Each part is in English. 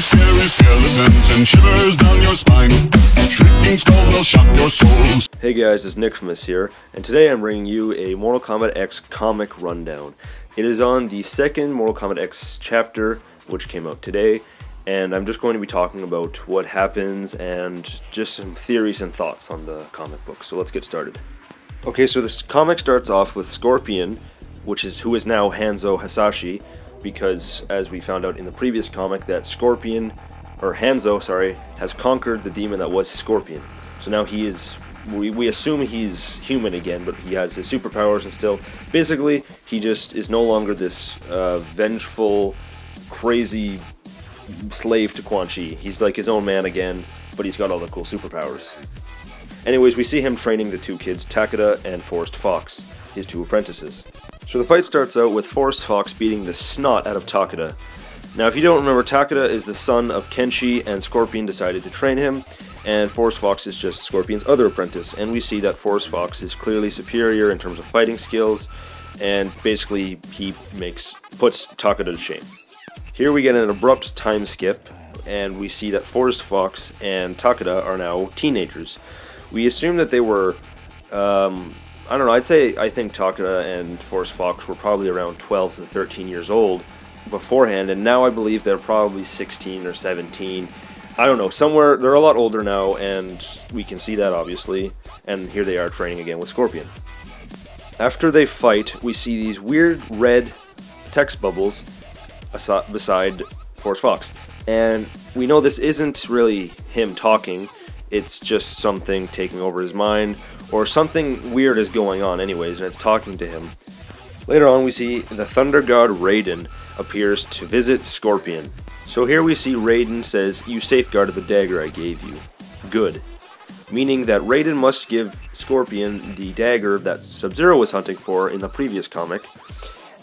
scary skeletons and shivers down your spine. Shrieking skulls will shock your souls. Hey guys, it's Nickfamus here, and today I'm bringing you a Mortal Kombat X comic rundown. It is on the second Mortal Kombat X chapter, which came out today, and I'm just going to be talking about what happens and just some theories and thoughts on the comic book. So let's get started. Okay, so this comic starts off with Scorpion, who is now Hanzo Hasashi, because as we found out in the previous comic that Hanzo, has conquered the demon that was Scorpion. So now he is, we assume he's human again, but he has his superpowers and still, basically, he just is no longer this vengeful, crazy slave to Quan Chi. He's like his own man again, but he's got all the cool superpowers. Anyways, we see him training the two kids, Takeda and Forrest Fox, his two apprentices. So the fight starts out with Forrest Fox beating the snot out of Takeda. Now if you don't remember, Takeda is the son of Kenshi, and Scorpion decided to train him, and Forrest Fox is just Scorpion's other apprentice, and we see that Forrest Fox is clearly superior in terms of fighting skills, and basically he puts Takeda to shame. Here we get an abrupt time skip, and we see that Forrest Fox and Takeda are now teenagers. We assume that they were, I don't know, I think Takeda and Forrest Fox were probably around 12 to 13 years old beforehand, and now I believe they're probably 16 or 17. I don't know, somewhere, they're a lot older now, and we can see that obviously, and here they are training again with Scorpion. After they fight, we see these weird red text bubbles beside Forrest Fox, and we know this isn't really him talking, it's just something taking over his mind, or something weird is going on anyways, and it's talking to him. Later on we see the Thunder God Raiden appears to visit Scorpion. So here we see Raiden says, "You safeguarded the dagger I gave you." Good. Meaning that Raiden must give Scorpion the dagger that Sub-Zero was hunting for in the previous comic,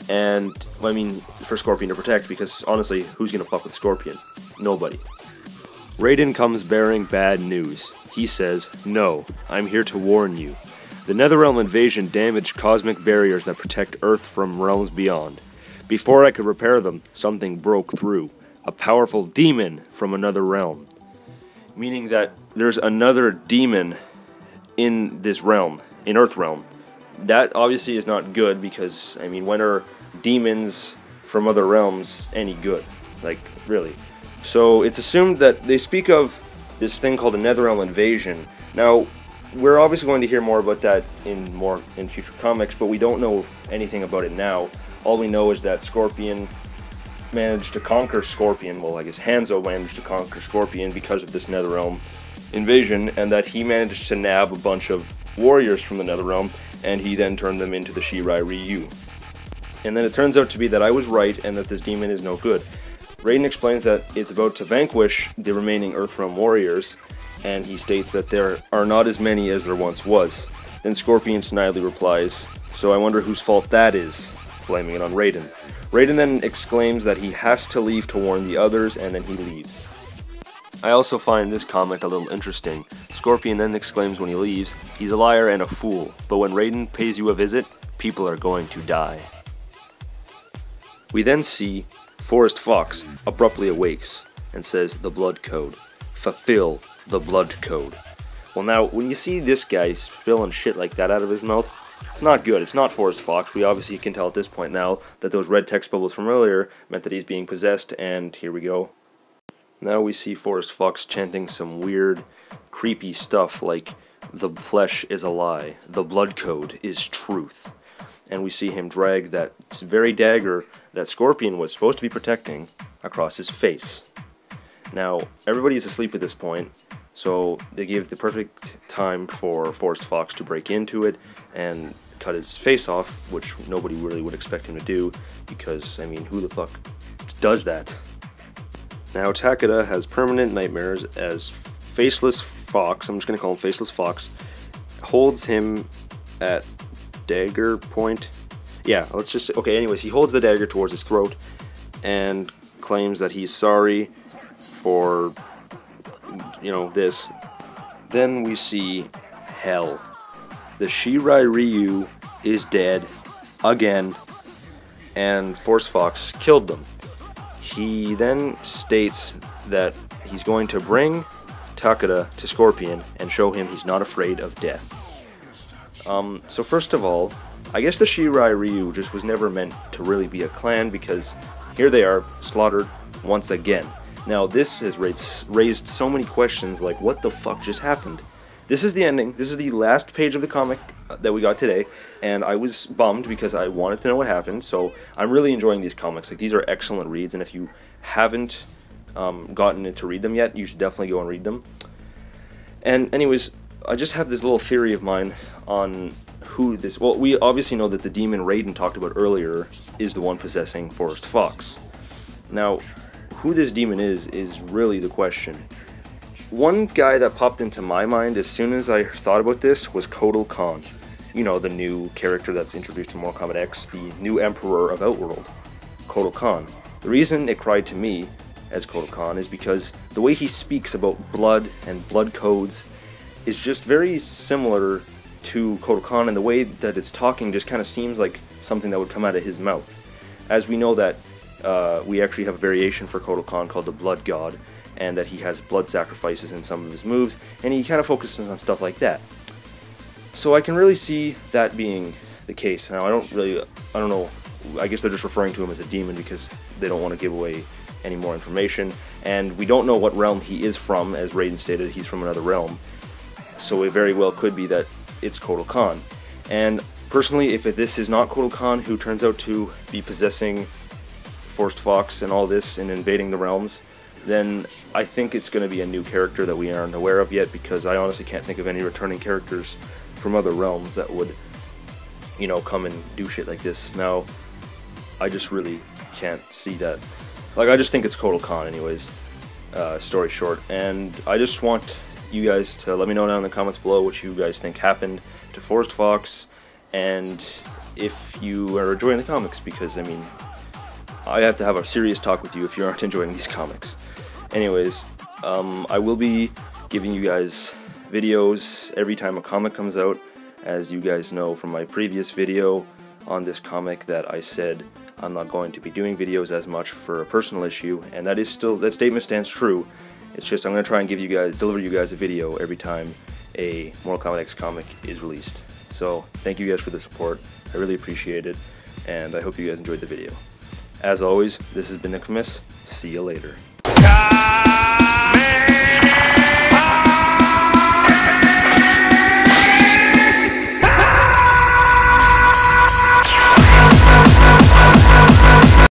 and, I mean, for Scorpion to protect, because honestly, who's gonna fuck with Scorpion? Nobody. Raiden comes bearing bad news. He says, "No, I'm here to warn you. The Netherrealm invasion damaged cosmic barriers that protect Earth from realms beyond. Before I could repair them, something broke through. A powerful demon from another realm." Meaning that there's another demon in this realm, in Earth realm. That obviously is not good, because, I mean, when are demons from other realms any good? Like, really. So it's assumed that they speak of this thing called a Netherrealm invasion. Now, we're obviously going to hear more about that in future comics, but we don't know anything about it now. All we know is that Scorpion managed to conquer Scorpion, well, I guess Hanzo managed to conquer Scorpion because of this Netherrealm invasion, and that he managed to nab a bunch of warriors from the Netherrealm, and he then turned them into the Shirai Ryu. And then it turns out to be that I was right, and that this demon is no good. Raiden explains that it's about to vanquish the remaining Earthrealm warriors, and he states that there are not as many as there once was. Then Scorpion snidely replies, "So I wonder whose fault that is," blaming it on Raiden. Raiden then exclaims that he has to leave to warn the others, and then he leaves. I also find this comment a little interesting. Scorpion then exclaims when he leaves, "He's a liar and a fool, but when Raiden pays you a visit, people are going to die." We then see Forrest Fox abruptly awakes and says, "The blood code. Fulfill the blood code." Well, now, when you see this guy spilling shit like that out of his mouth, it's not good. It's not Forrest Fox. We obviously can tell at this point now that those red text bubbles from earlier meant that he's being possessed, and here we go. Now we see Forrest Fox chanting some weird, creepy stuff like, "The flesh is a lie. The blood code is truth." And we see him drag that very dagger that Scorpion was supposed to be protecting across his face. Now, everybody's asleep at this point, so they give the perfect time for Forrest Fox to break into it and cut his face off, which nobody really would expect him to do, because, I mean, who the fuck does that? Now, Takeda has permanent nightmares as Faceless Fox, I'm just going to call him Faceless Fox, holds him at dagger point. Yeah, let's just, okay, anyways, he holds the dagger towards his throat and claims that he's sorry for, you know, this. Then we see hell. The Shirai Ryu is dead again, and Forrest Fox killed them. He then states that he's going to bring Takeda to Scorpion and show him he's not afraid of death. So first of all, I guess the Shirai Ryu just was never meant to really be a clan, because here they are, slaughtered once again. Now this has raised so many questions, like what the fuck just happened? This is the ending, this is the last page of the comic that we got today, and I was bummed because I wanted to know what happened, so I'm really enjoying these comics. Like, these are excellent reads, and if you haven't gotten it to read them yet, you should definitely go and read them. And anyways, I just have this little theory of mine on who this... Well, we obviously know that the demon Raiden talked about earlier is the one possessing Forest Fox. Now, who this demon is really the question. One guy that popped into my mind as soon as I thought about this was Kotal Kahn. You know, the new character that's introduced in Mortal Kombat X, the new Emperor of Outworld, Kotal Kahn. The reason it cried to me as Kotal Kahn is because the way he speaks about blood and blood codes is just very similar to Kotal Kahn, and the way that it's talking just kind of seems like something that would come out of his mouth. As we know that we actually have a variation for Kotal Kahn called the Blood God, and that he has blood sacrifices in some of his moves, and he kind of focuses on stuff like that. So I can really see that being the case. Now I don't know, I guess they're just referring to him as a demon because they don't want to give away any more information, and we don't know what realm he is from. As Raiden stated, he's from another realm, so it very well could be that it's Kotal Kahn. And personally, if this is not Kotal Kahn who turns out to be possessing Forest Fox and all this and invading the realms, then I think it's going to be a new character that we aren't aware of yet, because I honestly can't think of any returning characters from other realms that would, you know, come and do shit like this. Now, I just really can't see that. Like, I just think it's Kotal Kahn anyways, story short. And I just want you guys to let me know down in the comments below what you guys think happened to Forest Fox, and if you are enjoying the comics, because, I mean, I have to have a serious talk with you if you aren't enjoying these comics. Anyways, I will be giving you guys videos every time a comic comes out. As you guys know from my previous video on this comic, that I said I'm not going to be doing videos as much for a personal issue, and that statement stands true. It's just I'm going to try and deliver you guys a video every time a Mortal Kombat X comic is released. So thank you guys for the support. I really appreciate it, and I hope you guys enjoyed the video. As always, this has been Infamous. See you later.